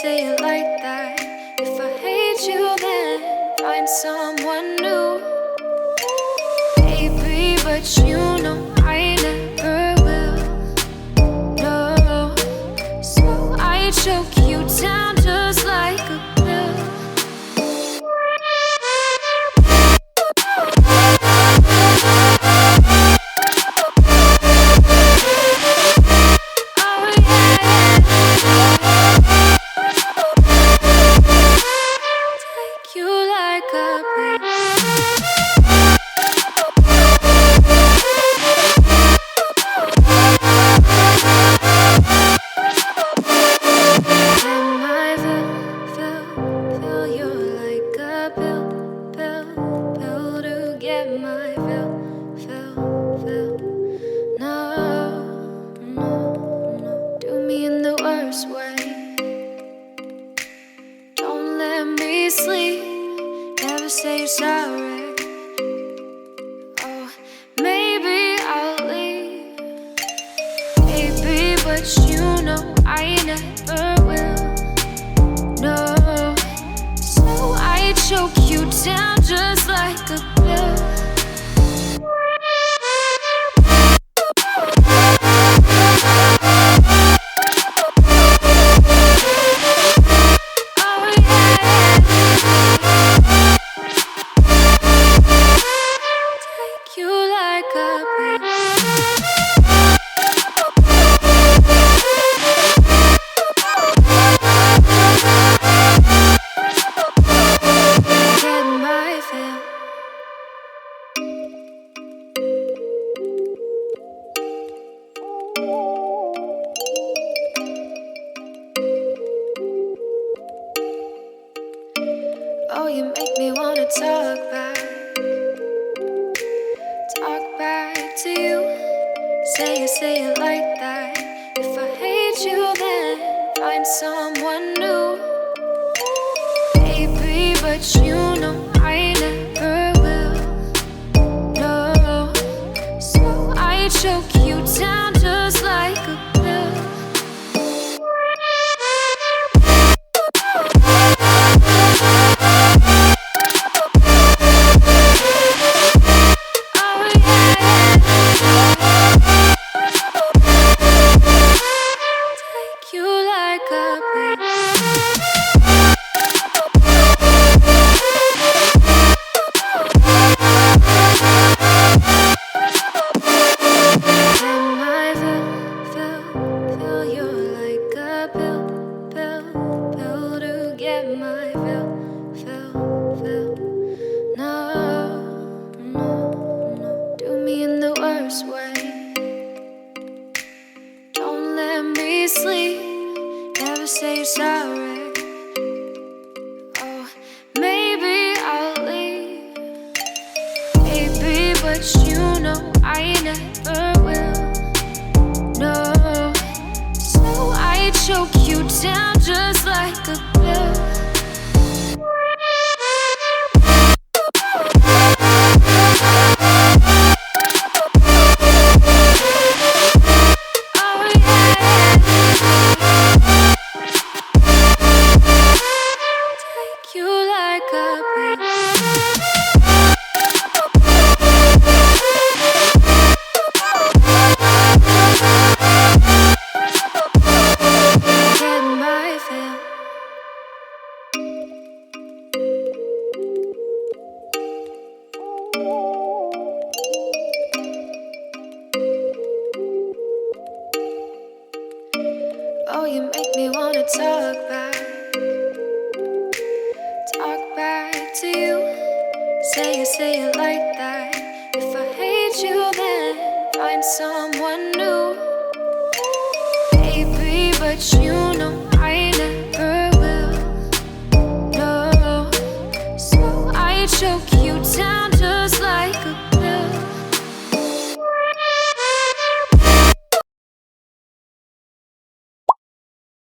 say it like that. If I hate you, then find someone new. Baby, but you know I never will. No, so I choke you down just like a pill. Sleep, never say sorry. Oh, maybe I'll leave, baby, but you know I never will. No, so I choke you down just like a pill. Oh, you make me wanna talk back to you. Say it like that. If I hate you, then find someone new. Baby, but you know I never will. No, so I choke you down just like a pill. Sleep, never say sorry. Oh, maybe I'll leave, baby, but you know I never will. No, so I choke you down just like a pill. Oh, you make me wanna talk back to you. Say it like that. If I hate you, then find someone new.